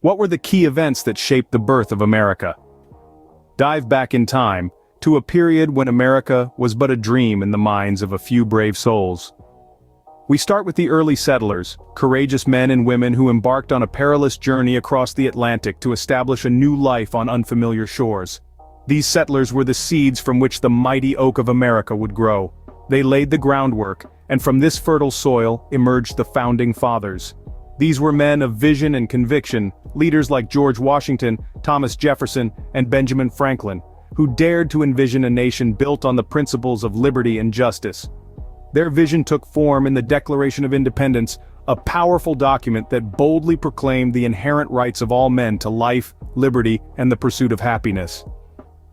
What were the key events that shaped the birth of America? Dive back in time, to a period when America was but a dream in the minds of a few brave souls. We start with the early settlers, courageous men and women who embarked on a perilous journey across the Atlantic to establish a new life on unfamiliar shores. These settlers were the seeds from which the mighty oak of America would grow. They laid the groundwork, and from this fertile soil emerged the founding fathers. These were men of vision and conviction, leaders like George Washington, Thomas Jefferson, and Benjamin Franklin, who dared to envision a nation built on the principles of liberty and justice. Their vision took form in the Declaration of Independence, a powerful document that boldly proclaimed the inherent rights of all men to life, liberty, and the pursuit of happiness.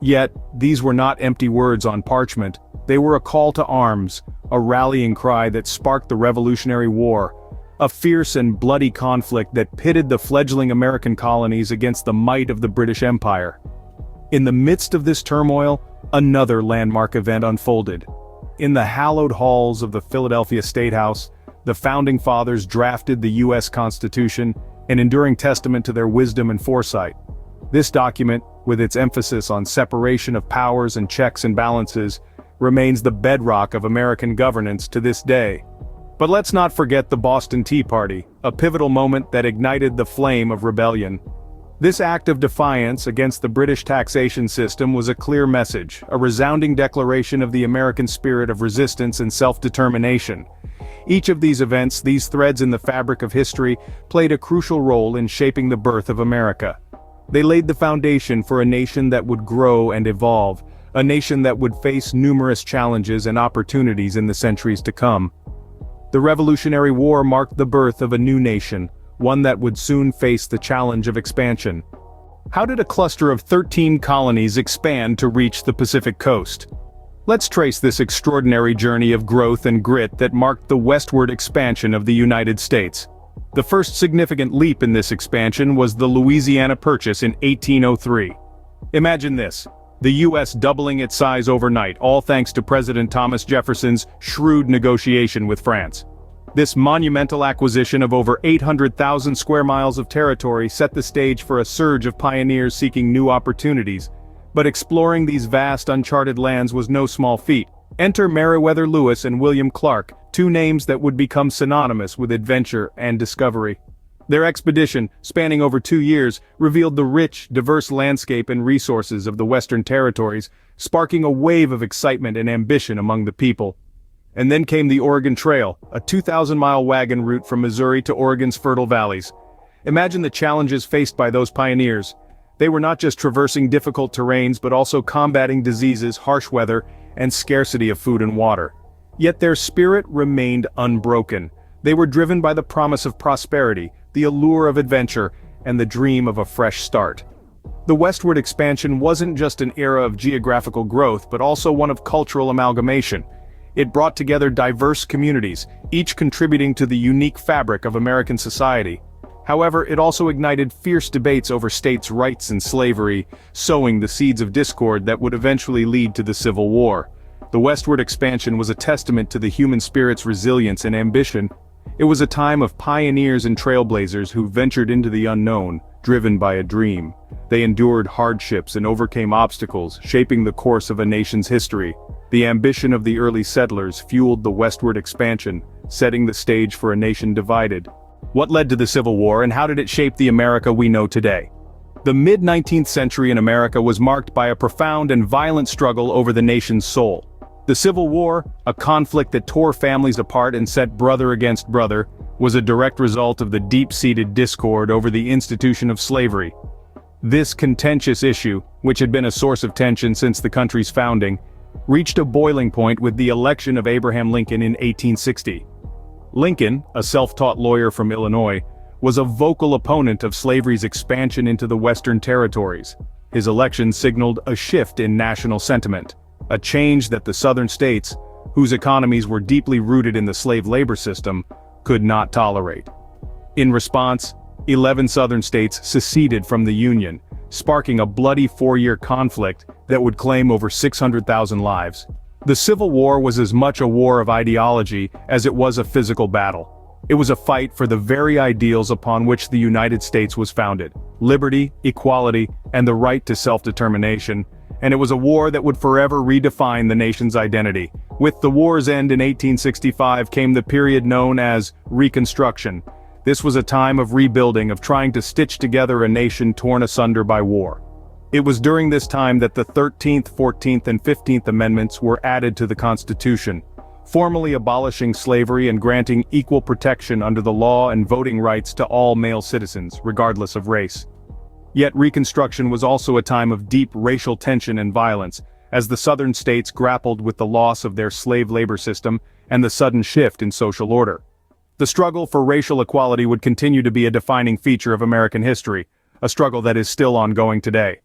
Yet, these were not empty words on parchment. They were a call to arms, a rallying cry that sparked the Revolutionary War, a fierce and bloody conflict that pitted the fledgling American colonies against the might of the British Empire. In the midst of this turmoil, another landmark event unfolded. In the hallowed halls of the Philadelphia State House, the Founding Fathers drafted the U.S. Constitution, an enduring testament to their wisdom and foresight. This document, with its emphasis on separation of powers and checks and balances, remains the bedrock of American governance to this day. But let's not forget the Boston Tea Party, a pivotal moment that ignited the flame of rebellion. This act of defiance against the British taxation system was a clear message, a resounding declaration of the American spirit of resistance and self-determination. Each of these events, these threads in the fabric of history, played a crucial role in shaping the birth of America. They laid the foundation for a nation that would grow and evolve, a nation that would face numerous challenges and opportunities in the centuries to come. The Revolutionary War marked the birth of a new nation, one that would soon face the challenge of expansion. How did a cluster of 13 colonies expand to reach the Pacific coast? Let's trace this extraordinary journey of growth and grit that marked the westward expansion of the United States. The first significant leap in this expansion was the Louisiana Purchase in 1803. Imagine this: the U.S. doubling its size overnight, all thanks to President Thomas Jefferson's shrewd negotiation with France. This monumental acquisition of over 800,000 square miles of territory set the stage for a surge of pioneers seeking new opportunities. But exploring these vast uncharted lands was no small feat. Enter Meriwether Lewis and William Clark, two names that would become synonymous with adventure and discovery. Their expedition, spanning over 2 years, revealed the rich, diverse landscape and resources of the Western Territories, sparking a wave of excitement and ambition among the people. And then came the Oregon Trail, a 2,000-mile wagon route from Missouri to Oregon's fertile valleys. Imagine the challenges faced by those pioneers. They were not just traversing difficult terrains but also combating diseases, harsh weather, and scarcity of food and water. Yet their spirit remained unbroken. They were driven by the promise of prosperity, the allure of adventure, and the dream of a fresh start. The westward expansion wasn't just an era of geographical growth but also one of cultural amalgamation. It brought together diverse communities, each contributing to the unique fabric of American society. However, it also ignited fierce debates over states' rights and slavery, sowing the seeds of discord that would eventually lead to the Civil War. The westward expansion was a testament to the human spirit's resilience and ambition. It was a time of pioneers and trailblazers who ventured into the unknown, driven by a dream. They endured hardships and overcame obstacles, shaping the course of a nation's history. The ambition of the early settlers fueled the westward expansion, setting the stage for a nation divided. What led to the Civil War, and how did it shape the America we know today? The mid-19th century in America was marked by a profound and violent struggle over the nation's soul. The Civil War, a conflict that tore families apart and set brother against brother, was a direct result of the deep-seated discord over the institution of slavery. This contentious issue, which had been a source of tension since the country's founding, reached a boiling point with the election of Abraham Lincoln in 1860. Lincoln, a self-taught lawyer from Illinois, was a vocal opponent of slavery's expansion into the Western territories. His election signaled a shift in national sentiment, a change that the Southern states, whose economies were deeply rooted in the slave labor system, could not tolerate. In response, 11 Southern states seceded from the Union, sparking a bloody 4-year conflict that would claim over 600,000 lives. The Civil War was as much a war of ideology as it was a physical battle. It was a fight for the very ideals upon which the United States was founded: liberty, equality, and the right to self-determination. And it was a war that would forever redefine the nation's identity. With the war's end in 1865 came the period known as Reconstruction. This was a time of rebuilding, of trying to stitch together a nation torn asunder by war. It was during this time that the 13th, 14th, and 15th Amendments were added to the Constitution, formally abolishing slavery and granting equal protection under the law and voting rights to all male citizens, regardless of race. Yet Reconstruction was also a time of deep racial tension and violence, as the southern states grappled with the loss of their slave labor system and the sudden shift in social order. The struggle for racial equality would continue to be a defining feature of American history, a struggle that is still ongoing today.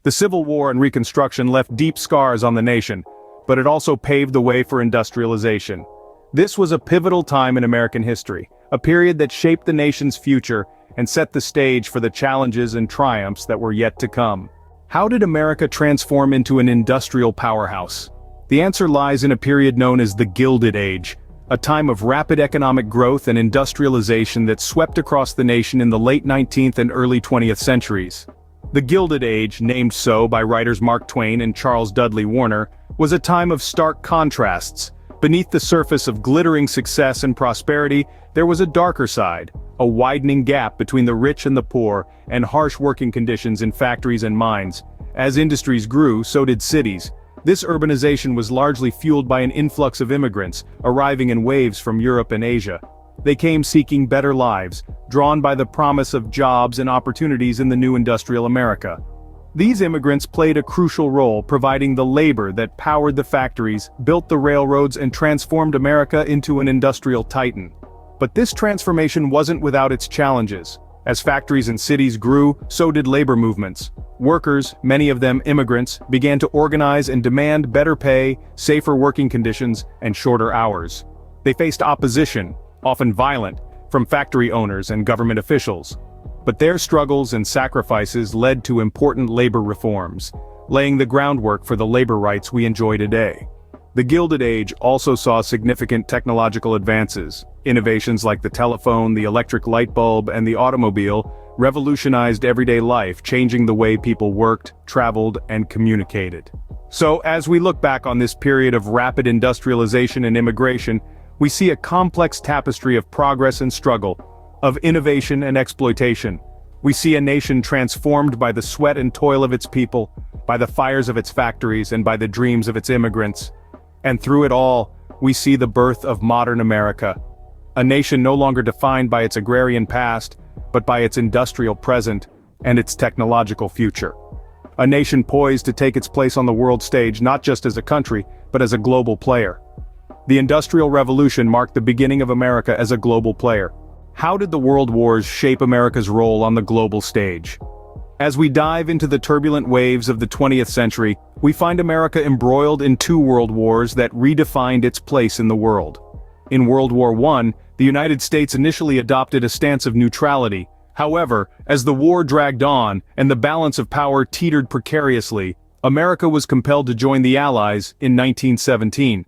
The Civil War and Reconstruction left deep scars on the nation, but it also paved the way for industrialization. This was a pivotal time in American history, a period that shaped the nation's future and set the stage for the challenges and triumphs that were yet to come. How did America transform into an industrial powerhouse? The answer lies in a period known as the Gilded Age, a time of rapid economic growth and industrialization that swept across the nation in the late 19th and early 20th centuries. The Gilded Age, named so by writers Mark Twain and Charles Dudley Warner, was a time of stark contrasts. Beneath the surface of glittering success and prosperity, there was a darker side, a widening gap between the rich and the poor, and harsh working conditions in factories and mines. As industries grew, so did cities. This urbanization was largely fueled by an influx of immigrants, arriving in waves from Europe and Asia. They came seeking better lives, drawn by the promise of jobs and opportunities in the new industrial America. These immigrants played a crucial role, providing the labor that powered the factories, built the railroads, and transformed America into an industrial titan. But this transformation wasn't without its challenges. As factories and cities grew, so did labor movements. Workers, many of them immigrants, began to organize and demand better pay, safer working conditions, and shorter hours. They faced opposition, often violent, from factory owners and government officials. But their struggles and sacrifices led to important labor reforms, laying the groundwork for the labor rights we enjoy today. The Gilded Age also saw significant technological advances. Innovations like the telephone, the electric light bulb, and the automobile revolutionized everyday life, changing the way people worked, traveled, and communicated. So, as we look back on this period of rapid industrialization and immigration, we see a complex tapestry of progress and struggle, of innovation and exploitation. We see a nation transformed by the sweat and toil of its people, by the fires of its factories, and by the dreams of its immigrants. And through it all, we see the birth of modern America, a nation no longer defined by its agrarian past, but by its industrial present and its technological future. A nation poised to take its place on the world stage not just as a country, but as a global player. The Industrial Revolution marked the beginning of America as a global player. How did the world wars shape America's role on the global stage? As we dive into the turbulent waves of the 20th century, we find America embroiled in two world wars that redefined its place in the world. In World War I, the United States initially adopted a stance of neutrality. However, as the war dragged on and the balance of power teetered precariously, America was compelled to join the Allies in 1917.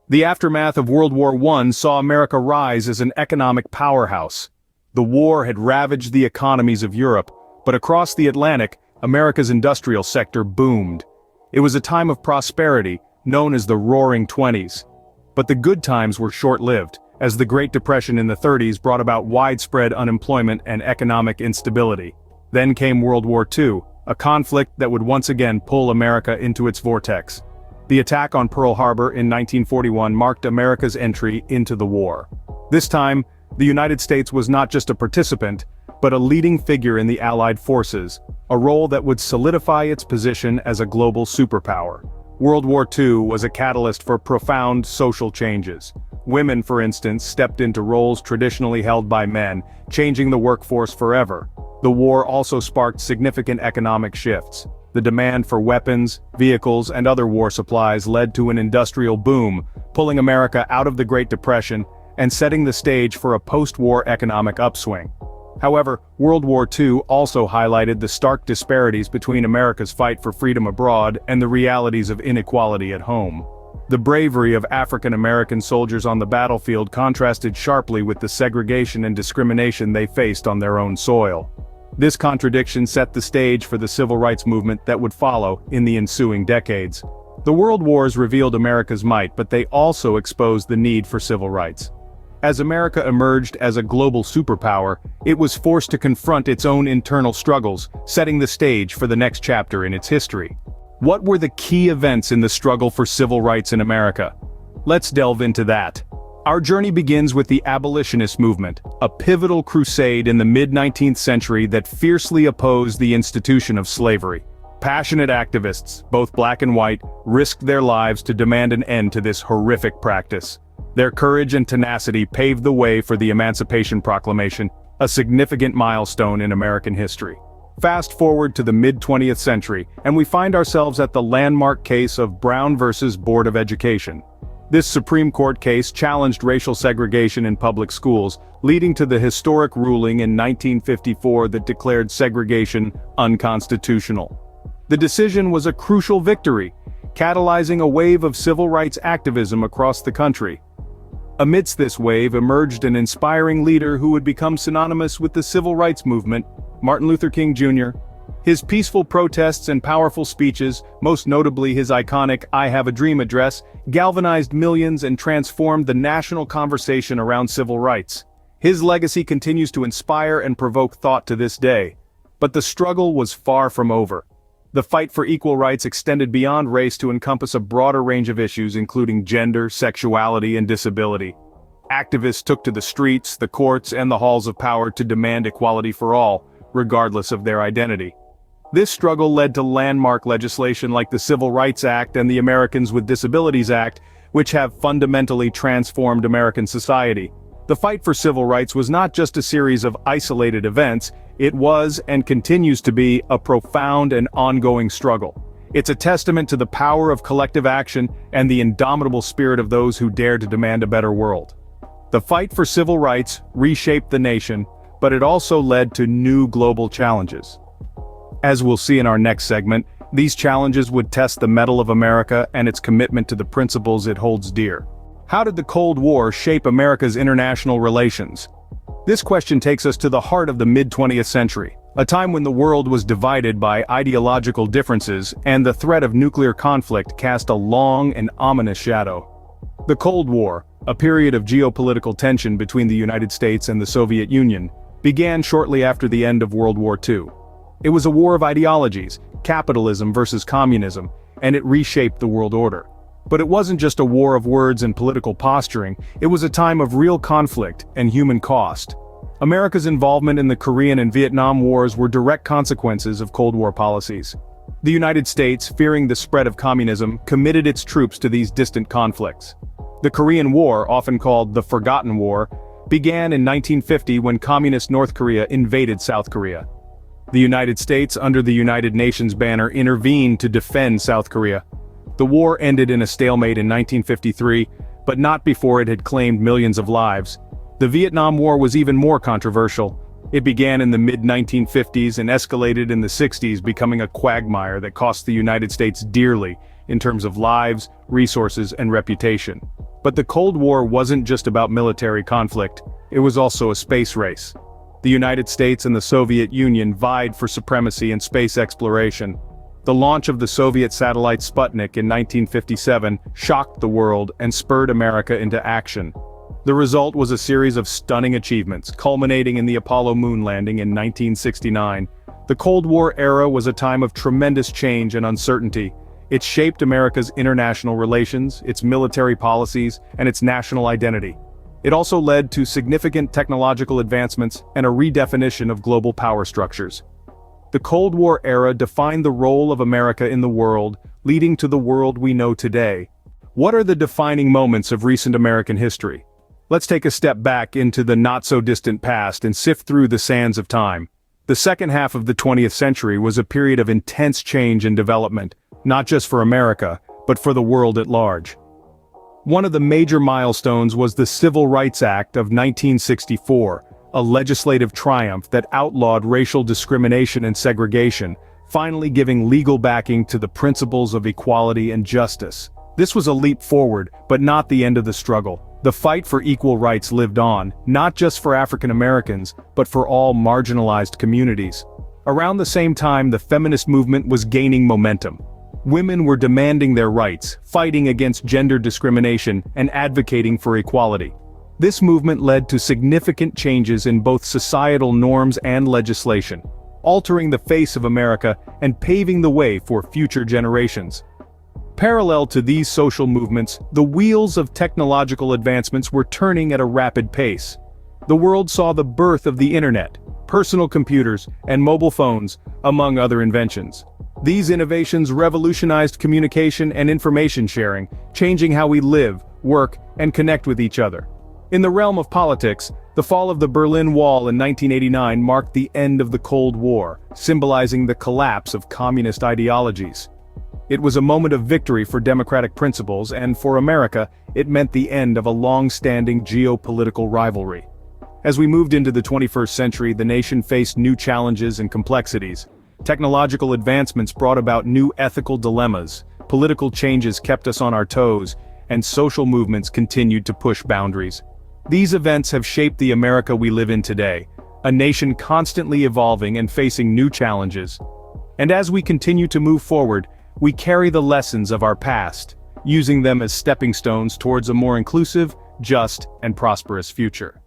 The aftermath of World War I saw America rise as an economic powerhouse. The war had ravaged the economies of Europe, but across the Atlantic, America's industrial sector boomed. It was a time of prosperity, known as the Roaring Twenties. But the good times were short-lived, as the Great Depression in the 30s brought about widespread unemployment and economic instability. Then came World War II, a conflict that would once again pull America into its vortex. The attack on Pearl Harbor in 1941 marked America's entry into the war. This time, the United States was not just a participant, but a leading figure in the Allied forces, a role that would solidify its position as a global superpower. World War II was a catalyst for profound social changes. Women, for instance, stepped into roles traditionally held by men, changing the workforce forever. The war also sparked significant economic shifts. The demand for weapons, vehicles, and other war supplies led to an industrial boom, pulling America out of the Great Depression and setting the stage for a post-war economic upswing. However, World War II also highlighted the stark disparities between America's fight for freedom abroad and the realities of inequality at home. The bravery of African American soldiers on the battlefield contrasted sharply with the segregation and discrimination they faced on their own soil. This contradiction set the stage for the civil rights movement that would follow in the ensuing decades. The World Wars revealed America's might, but they also exposed the need for civil rights. As America emerged as a global superpower, it was forced to confront its own internal struggles, setting the stage for the next chapter in its history. What were the key events in the struggle for civil rights in America? Let's delve into that. Our journey begins with the abolitionist movement, a pivotal crusade in the mid-19th century that fiercely opposed the institution of slavery. Passionate activists, both black and white, risked their lives to demand an end to this horrific practice. Their courage and tenacity paved the way for the Emancipation Proclamation, a significant milestone in American history. Fast forward to the mid-20th century, and we find ourselves at the landmark case of Brown versus Board of Education. This Supreme Court case challenged racial segregation in public schools, leading to the historic ruling in 1954 that declared segregation unconstitutional. The decision was a crucial victory, catalyzing a wave of civil rights activism across the country. Amidst this wave emerged an inspiring leader who would become synonymous with the civil rights movement, Martin Luther King Jr. His peaceful protests and powerful speeches, most notably his iconic "I Have a Dream" address, galvanized millions and transformed the national conversation around civil rights. His legacy continues to inspire and provoke thought to this day. But the struggle was far from over. The fight for equal rights extended beyond race to encompass a broader range of issues including gender, sexuality, and disability. Activists took to the streets, the courts, and the halls of power to demand equality for all, regardless of their identity. This struggle led to landmark legislation like the Civil Rights Act and the Americans with Disabilities Act, which have fundamentally transformed American society. The fight for civil rights was not just a series of isolated events, it was and continues to be a profound and ongoing struggle. It's a testament to the power of collective action and the indomitable spirit of those who dare to demand a better world. The fight for civil rights reshaped the nation, but it also led to new global challenges. As we'll see in our next segment, these challenges would test the mettle of America and its commitment to the principles it holds dear. How did the Cold War shape America's international relations? This question takes us to the heart of the mid-20th century, a time when the world was divided by ideological differences and the threat of nuclear conflict cast a long and ominous shadow. The Cold War, a period of geopolitical tension between the United States and the Soviet Union, began shortly after the end of World War II. It was a war of ideologies, capitalism versus communism, and it reshaped the world order. But it wasn't just a war of words and political posturing, it was a time of real conflict and human cost. America's involvement in the Korean and Vietnam Wars were direct consequences of Cold War policies. The United States, fearing the spread of communism, committed its troops to these distant conflicts. The Korean War, often called the Forgotten War, began in 1950 when Communist North Korea invaded South Korea. The United States, under the United Nations banner, intervened to defend South Korea. The war ended in a stalemate in 1953, but not before it had claimed millions of lives. The Vietnam War was even more controversial. It began in the mid-1950s and escalated in the 60s, becoming a quagmire that cost the United States dearly in terms of lives, resources, and reputation. But the Cold War wasn't just about military conflict, it was also a space race. The United States and the Soviet Union vied for supremacy in space exploration. The launch of the Soviet satellite Sputnik in 1957 shocked the world and spurred America into action. The result was a series of stunning achievements, culminating in the Apollo moon landing in 1969. The Cold War era was a time of tremendous change and uncertainty. It shaped America's international relations, its military policies, and its national identity. It also led to significant technological advancements and a redefinition of global power structures. The Cold War era defined the role of America in the world, leading to the world we know today. What are the defining moments of recent American history? Let's take a step back into the not-so-distant past and sift through the sands of time. The second half of the 20th century was a period of intense change and development, not just for America, but for the world at large. One of the major milestones was the Civil Rights Act of 1964, a legislative triumph that outlawed racial discrimination and segregation, finally giving legal backing to the principles of equality and justice. This was a leap forward, but not the end of the struggle. The fight for equal rights lived on, not just for African Americans, but for all marginalized communities. Around the same time, the feminist movement was gaining momentum. Women were demanding their rights, fighting against gender discrimination, and advocating for equality. This movement led to significant changes in both societal norms and legislation, altering the face of America and paving the way for future generations. Parallel to these social movements, the wheels of technological advancements were turning at a rapid pace. The world saw the birth of the internet, personal computers, and mobile phones, among other inventions. These innovations revolutionized communication and information sharing, changing how we live, work, and connect with each other. In the realm of politics, the fall of the Berlin Wall in 1989 marked the end of the Cold War, symbolizing the collapse of communist ideologies. It was a moment of victory for democratic principles, and for America, it meant the end of a long-standing geopolitical rivalry. As we moved into the 21st century, the nation faced new challenges and complexities. Technological advancements brought about new ethical dilemmas, political changes kept us on our toes, and social movements continued to push boundaries. These events have shaped the America we live in today, a nation constantly evolving and facing new challenges. And as we continue to move forward, we carry the lessons of our past, using them as stepping stones towards a more inclusive, just, and prosperous future.